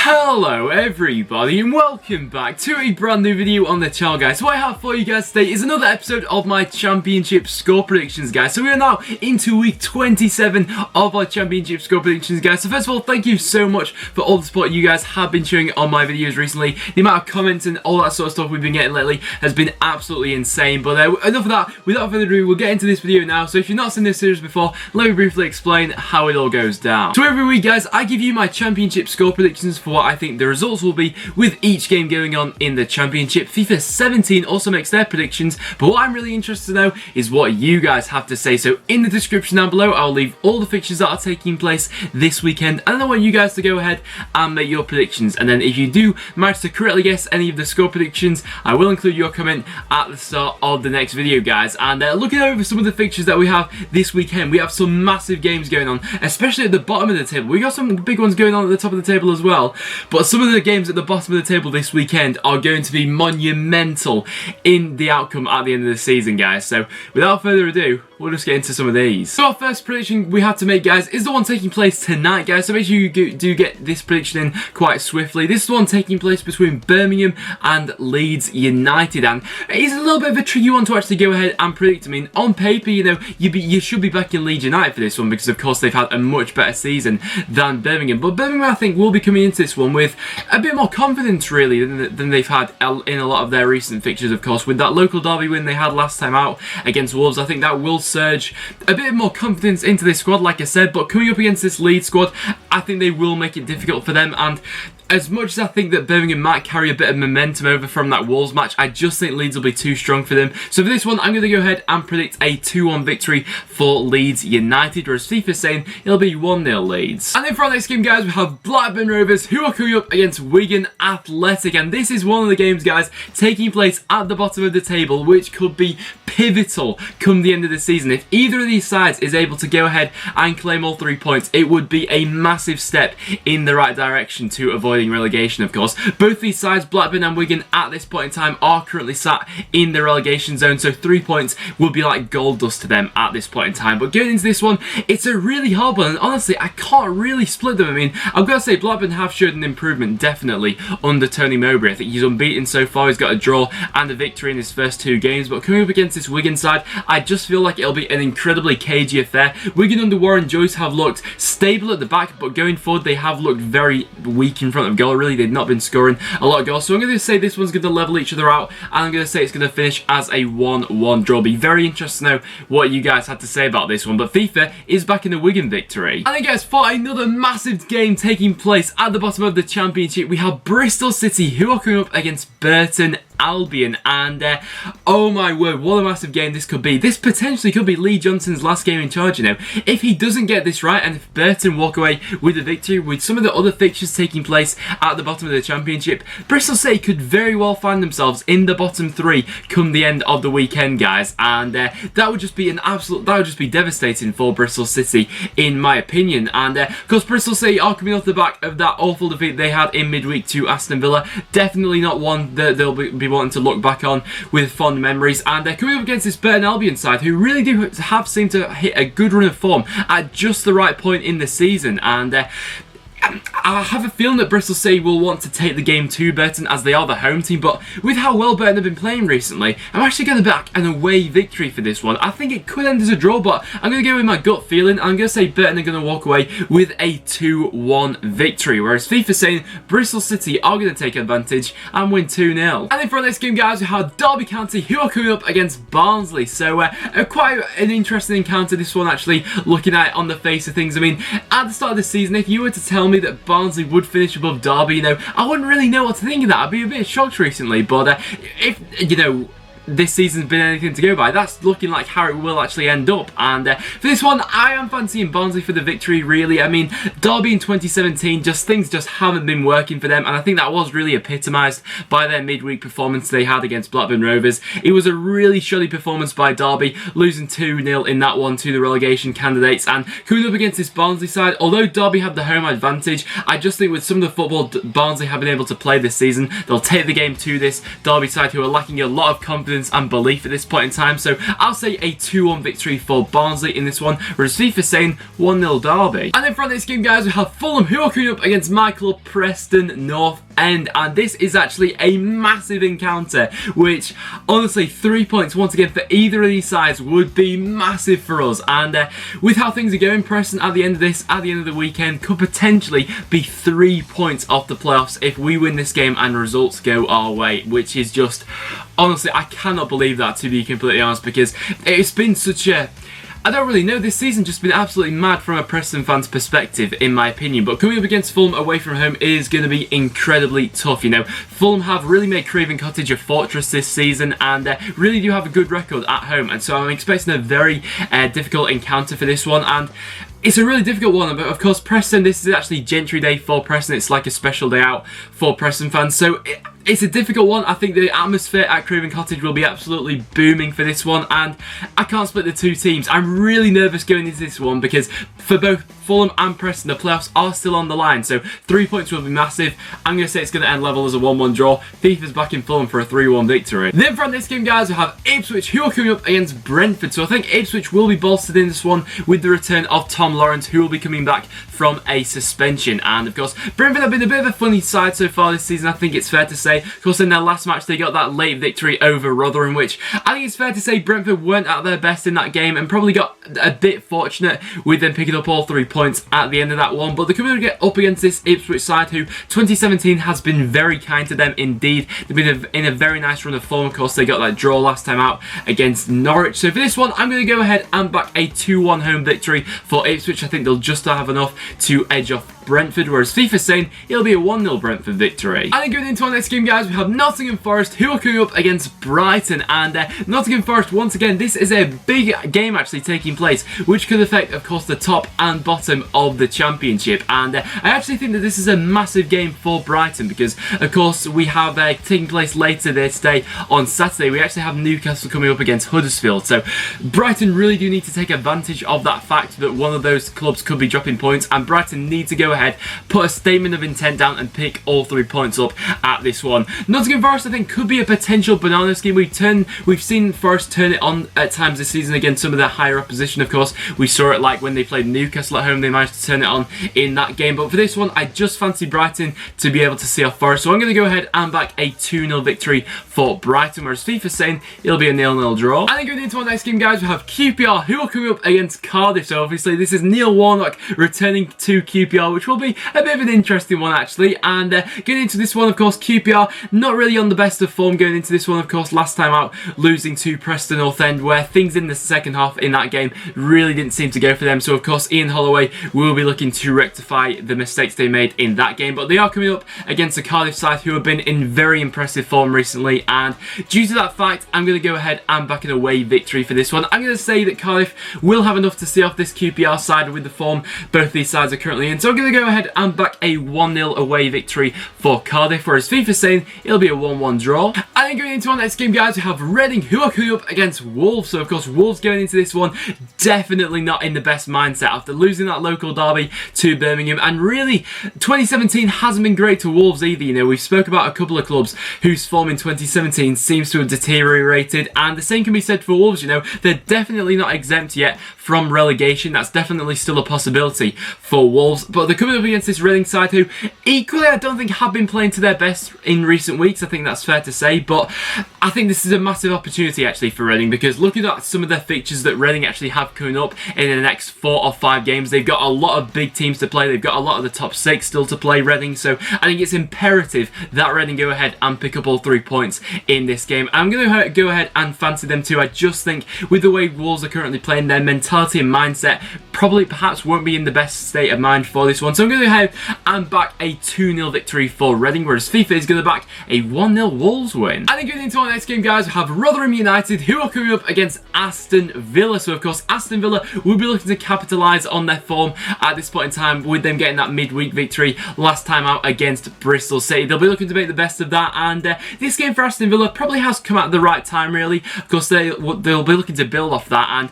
Hello everybody and welcome back to a brand new video on the channel, guys. So what I have for you guys today is another episode of my championship score predictions, guys. So we are now into week 27 of our championship score predictions, guys. So first of all, thank you so much for all the support you guys have been showing on my videos recently. The amount of comments and all that sort of stuff we've been getting lately has been absolutely insane. But enough of that, without further ado, we'll get into this video now. So if you've not seen this series before, let me briefly explain how it all goes down. So every week, guys, I give you my championship score predictions for what I think the results will be with each game going on in the championship. FIFA 17 also makes their predictions, but what I'm really interested to know is what you guys have to say. So in the description down below, I'll leave all the fixtures that are taking place this weekend, and I want you guys to go ahead and make your predictions. And then if you do manage to correctly guess any of the score predictions, I will include your comment at the start of the next video, guys. And looking over some of the fixtures that we have this weekend, we have some massive games going on, especially at the bottom of the table. We got some big ones going on at the top of the table as well, but some of the games at the bottom of the table this weekend are going to be monumental in the outcome at the end of the season, guys. So without further ado, we'll just get into some of these. So our first prediction we have to make, guys, is the one taking place tonight, guys. So make sure you do get this prediction in quite swiftly. This is the one taking place between Birmingham and Leeds United, and it's a little bit of a tricky one to actually go ahead and predict. I mean, on paper, you know, you should be backing Leeds United for this one because, of course, they've had a much better season than Birmingham. But Birmingham, I think, will be coming into this one with a bit more confidence, really, than they've had in a lot of their recent fixtures, of course. With that local derby win they had last time out against Wolves, I think that will surge a bit more confidence into this squad, like I said. But coming up against this Leeds squad, I think they will make it difficult for them. And as much as I think that Birmingham might carry a bit of momentum over from that Wolves match, I just think Leeds will be too strong for them. So for this one, I'm going to go ahead and predict a 2-1 victory for Leeds United, whereas FIFA's saying it'll be 1-0 Leeds. And then for our next game, guys, we have Blackburn Rovers, who are coming up against Wigan Athletic. And this is one of the games, guys, taking place at the bottom of the table, which could be pivotal come the end of the season. If either of these sides is able to go ahead and claim all 3 points, it would be a massive step in the right direction to avoiding relegation, of course. Both these sides, Blackburn and Wigan, at this point in time are currently sat in the relegation zone, so 3 points will be like gold dust to them at this point in time. But going into this one, it's a really hard one, and honestly, I can't really split them. I mean, I've got to say, Blackburn have showed an improvement, definitely, under Tony Mowbray. I think he's unbeaten so far. He's got a draw and a victory in his first 2 games, but coming up against this Wigan side, I just feel like it'll be an incredibly cagey affair. Wigan under Warren Joyce have looked stable at the back, but going forward, they have looked very weak in front of goal. Really, they've not been scoring a lot of goals. So I'm going to say this one's going to level each other out, and I'm going to say it's going to finish as a 1-1 draw. Be very interested to know what you guys had to say about this one, but FIFA is back in the Wigan victory. And then, guys, for another massive game taking place at the bottom of the championship, we have Bristol City, who are coming up against Burton Albion, and oh my word, what a massive game this could be. This potentially could be Lee Johnson's last game in charge, you know. If he doesn't get this right, and if Burton walk away with a victory, with some of the other fixtures taking place at the bottom of the championship, Bristol City could very well find themselves in the bottom 3 come the end of the weekend, guys, and that would just be devastating for Bristol City, in my opinion. And because Bristol City are coming off the back of that awful defeat they had in midweek to Aston Villa, definitely not one that they'll be wanting to look back on with fond memories. And they're coming up against this Burton Albion side, who really do have seemed to hit a good run of form at just the right point in the season. And I have a feeling that Bristol City will want to take the game to Burton, as they are the home team, but with how well Burton have been playing recently, I'm actually going to back an away victory for this one. I think it could end as a draw, but I'm going to go with my gut feeling. I'm going to say Burton are going to walk away with a 2-1 victory, whereas FIFA's saying Bristol City are going to take advantage and win 2-0. And then for our next game, guys, we have Derby County, who are coming up against Barnsley. So quite an interesting encounter, this one, actually, looking at it on the face of things. I mean, at the start of the season, if you were to tell me that Barnsley would finish above Derby, you know, I wouldn't really know what to think of that. I'd be a bit shocked recently, but if, you know, this season's been anything to go by, that's looking like how it will actually end up. And for this one, I am fancying Barnsley for the victory, really. I mean, Derby in 2017, things just haven't been working for them, and I think that was really epitomised by their midweek performance they had against Blackburn Rovers. It was a really shoddy performance by Derby, losing 2-0 in that one to the relegation candidates. And coming up against this Barnsley side, although Derby had the home advantage, I just think with some of the football Barnsley have been able to play this season, they'll take the game to this Derby side, who are lacking a lot of confidence confidence and belief at this point in time. So I'll say a 2-1 victory for Barnsley in this one, whereas FIFA's saying 1-0 derby. And then from this game, guys, we have Fulham, who are coming up against my club, Preston North End, and this is actually a massive encounter, which honestly 3 points once again for either of these sides would be massive for us. And with how things are going, Preston at the end of the weekend could potentially be 3 points off the playoffs if we win this game and results go our way, which is just, honestly, I cannot believe that, to be completely honest, because it's been such a, I don't really know, this season just been absolutely mad from a Preston fan's perspective, in my opinion. But coming up against Fulham away from home is going to be incredibly tough, you know. Fulham have really made Craven Cottage a fortress this season and really do have a good record at home. And so I'm expecting a very difficult encounter for this one. And it's a really difficult one, but of course Preston, this is actually Gentry Day for Preston. It's like a special day out for Preston fans. So it's a difficult one. I think the atmosphere at Craven Cottage will be absolutely booming for this one, and I can't split the two teams. I'm really nervous going into this one because for both Fulham and Preston, the playoffs are still on the line, so 3 points will be massive. I'm going to say it's going to end level as a 1-1 draw. FIFA's back in Fulham for a 3-1 victory. Then from this game, guys, we have Ipswich, who are coming up against Brentford. So I think Ipswich will be bolstered in this one with the return of Tom Lawrence, who will be coming back from a suspension. And of course, Brentford have been a bit of a funny side so far this season, I think it's fair to say. Of course, in their last match, they got that late victory over Rotherham, which I think it's fair to say Brentford weren't at their best in that game and probably got a bit fortunate with them picking up all 3 points at the end of that one. But they're coming to get up against this Ipswich side, who 2017 has been very kind to them indeed. They've been in a very nice run of form. Of course, they got that draw last time out against Norwich. So for this one, I'm going to go ahead and back a 2-1 home victory for Ipswich. I think they'll just have enough to edge off Brentford, whereas FIFA's saying it'll be a 1-0 Brentford victory. And then going into our next game, guys, we have Nottingham Forest, who are coming up against Brighton. And Nottingham Forest, once again, this is a big game actually taking place, which could affect, of course, the top and bottom of the championship. And I actually think that this is a massive game for Brighton because, of course, we have taking place later this day on Saturday. We actually have Newcastle coming up against Huddersfield. So Brighton really do need to take advantage of that fact that one of those clubs could be dropping points, and Brighton need to go ahead, put a statement of intent down and pick all 3 points up at this one. Nottingham Forest, I think, could be a potential banana scheme. We've seen Forest turn it on at times this season against some of their higher opposition. Of course, we saw it like when they played Newcastle at home, they managed to turn it on in that game. But for this one, I just fancy Brighton to be able to see off Forest, so I'm going to go ahead and back a 2-0 victory for Brighton, whereas FIFA's saying it'll be a 0-0 draw. And then going into our next game, guys, we have QPR, who are coming up against Cardiff. So obviously this is Neil Warnock returning to QPR, which will be a bit of an interesting one actually. And getting into this one, of course, QPR not really on the best of form going into this one. Of course, last time out losing to Preston North End, where things in the second half in that game really didn't seem to go for them. So of course, Ian Holloway will be looking to rectify the mistakes they made in that game. But they are coming up against the Cardiff side, who have been in very impressive form recently. And due to that fact, I'm going to go ahead and back an away victory for this one. I'm going to say that Cardiff will have enough to see off this QPR side with the form both these sides are currently in. So I'm going to go ahead and back a 1-0 away victory for Cardiff, whereas FIFA's saying it'll be a 1-1 draw. And then going into our next game, guys, we have Reading, who are coming up against Wolves. So of course, Wolves going into this one definitely not in the best mindset after losing that local derby to Birmingham. And really, 2017 hasn't been great to Wolves either. You know, we've spoke about a couple of clubs whose form in 2017 seems to have deteriorated, and the same can be said for Wolves. You know, they're definitely not exempt yet from relegation. That's definitely still a possibility for Wolves, but they're coming up against this Reading side who equally I don't think have been playing to their best in recent weeks. I think that's fair to say, but I think this is a massive opportunity actually for Reading, because looking at some of their fixtures that Reading actually have coming up in the next 4 or 5 games, they've got a lot of big teams to play. They've got a lot of the top 6 still to play, Reading, so I think it's imperative that Reading go ahead and pick up all 3 points in this game. I'm going to go ahead and fancy them too. I just think with the way Wolves are currently playing, their mentality and mindset probably perhaps won't be in the best state of mind for this one. So I'm going to go ahead and back a 2-0 victory for Reading, whereas FIFA is going to back a 1-0 Wolves win. And then going into our next game, guys, we have Rotherham United, who are coming up against Aston Villa. So of course, Aston Villa will be looking to capitalise on their form at this point in time with them getting that midweek victory last time out against Bristol City. They'll be looking to make the best of that, and this game for Aston Villa probably has come at the right time really. Of course, they'll be looking to build off that, and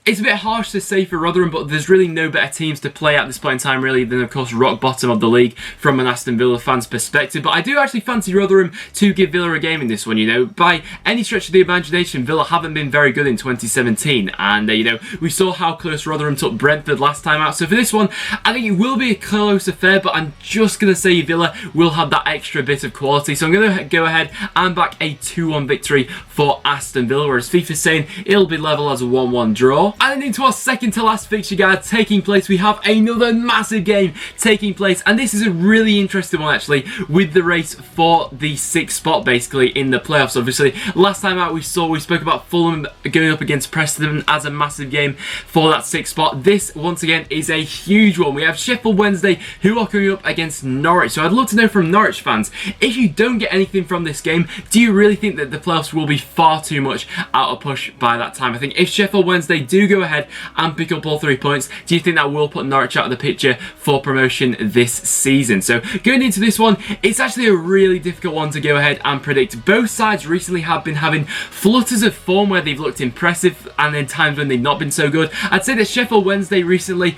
It's a bit harsh to say for Rotherham, but there's really no better teams to play at this point in time, really, than, of course, rock bottom of the league from an Aston Villa fan's perspective. But I do actually fancy Rotherham to give Villa a game in this one, you know. By any stretch of the imagination, Villa haven't been very good in 2017. And, you know, we saw how close Rotherham took Brentford last time out. So for this one, I think it will be a close affair, but I'm just going to say Villa will have that extra bit of quality. So I'm going to go ahead and back a 2-1 victory for Aston Villa, whereas FIFA's saying it'll be level as a 1-1 draw. And then into our second to last fixture guide taking place, we have another massive game taking place, and this is a really interesting one actually, with the race for the 6th spot basically in the playoffs. Obviously, last time out we spoke about Fulham going up against Preston as a massive game for that 6th spot. This once again is a huge one. We have Sheffield Wednesday who are coming up against Norwich. So I'd love to know from Norwich fans, if you don't get anything from this game, do you really think that the playoffs will be far too much out of push by that time? I think if Sheffield Wednesday do go ahead and pick up all 3 points, do you think that will put Norwich out of the picture for promotion this season? So going into this one, it's actually a really difficult one to go ahead and predict. Both sides recently have been having flutters of form where they've looked impressive and then times when they've not been so good. I'd say that Sheffield Wednesday recently,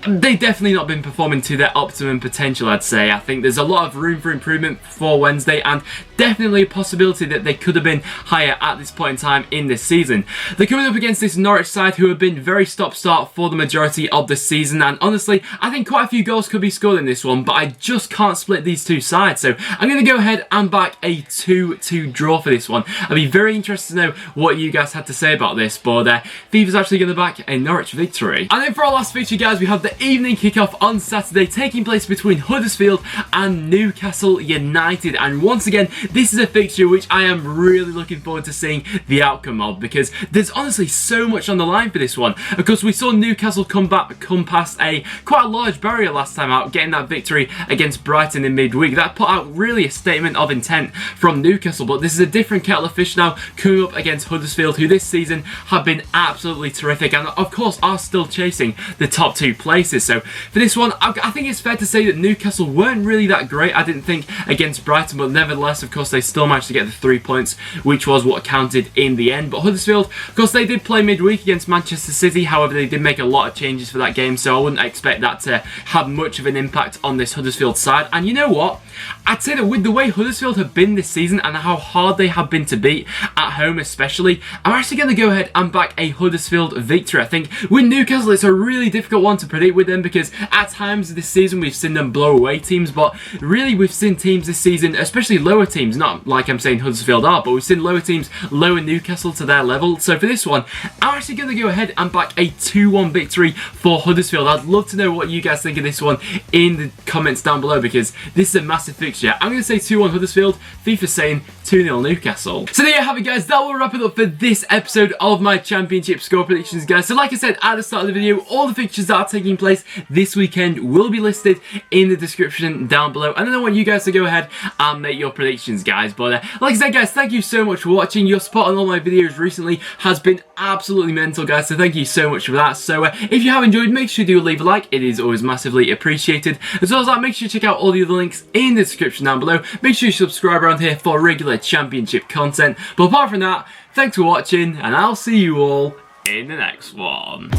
they've definitely not been performing to their optimum potential, I'd say. I think there's a lot of room for improvement for Wednesday and definitely a possibility that they could have been higher at this point in time in this season. They're coming up against this Norwich side who have been very stop-start for the majority of the season, and honestly, I think quite a few goals could be scored in this one, but I just can't split these two sides, so I'm going to go ahead and back a 2-2 draw for this one. I'd be very interested to know what you guys had to say about this, but FIFA's actually going to back a Norwich victory. And then for our last feature, guys, we have the evening kickoff on Saturday taking place between Huddersfield and Newcastle United, and once again, this is a fixture which I am really looking forward to seeing the outcome of, because there's honestly so much on the line for this one. Of course, we saw Newcastle come past quite a large barrier last time out, getting that victory against Brighton in midweek. That put out really a statement of intent from Newcastle, but this is a different kettle of fish now coming up against Huddersfield, who this season have been absolutely terrific and of course are still chasing the top 2 places. So for this one, I think it's fair to say that Newcastle weren't really that great, I didn't think, against Brighton, but nevertheless, of course, they still managed to get the 3 points, which was what counted in the end. But Huddersfield, of course, they did play midweek against Manchester City. However, they did make a lot of changes for that game, so I wouldn't expect that to have much of an impact on this Huddersfield side. And you know what? I'd say that with the way Huddersfield have been this season and how hard they have been to beat at home especially, I'm actually going to go ahead and back a Huddersfield victory. I think with Newcastle, it's a really difficult one to predict with them, because at times this season we've seen them blow away teams, but really we've seen teams this season, especially lower teams, not like I'm saying Huddersfield are, but we've seen lower teams lower Newcastle to their level. So for this one, I'm actually going to go ahead and back a 2-1 victory for Huddersfield. I'd love to know what you guys think of this one in the comments down below, because this is a massive fixture. I'm going to say 2-1 Huddersfield, FIFA's saying 2-0 Newcastle. So there you have it, guys. That will wrap it up for this episode of my Championship score predictions, guys. So like I said at the start of the video, all the fixtures that are taking place this weekend will be listed in the description down below, and then I want you guys to go ahead and make your predictions, guys. But like I said, guys, thank you so much for watching. Your support on all my videos recently has been absolutely mental, guys, so thank you so much for that. So if you have enjoyed, make sure you do leave a like. It is always massively appreciated. As well as that, make sure you check out all the other links in the description down below. Make sure you subscribe around here for regular Championship content. But apart from that, thanks for watching, and I'll see you all in the next one.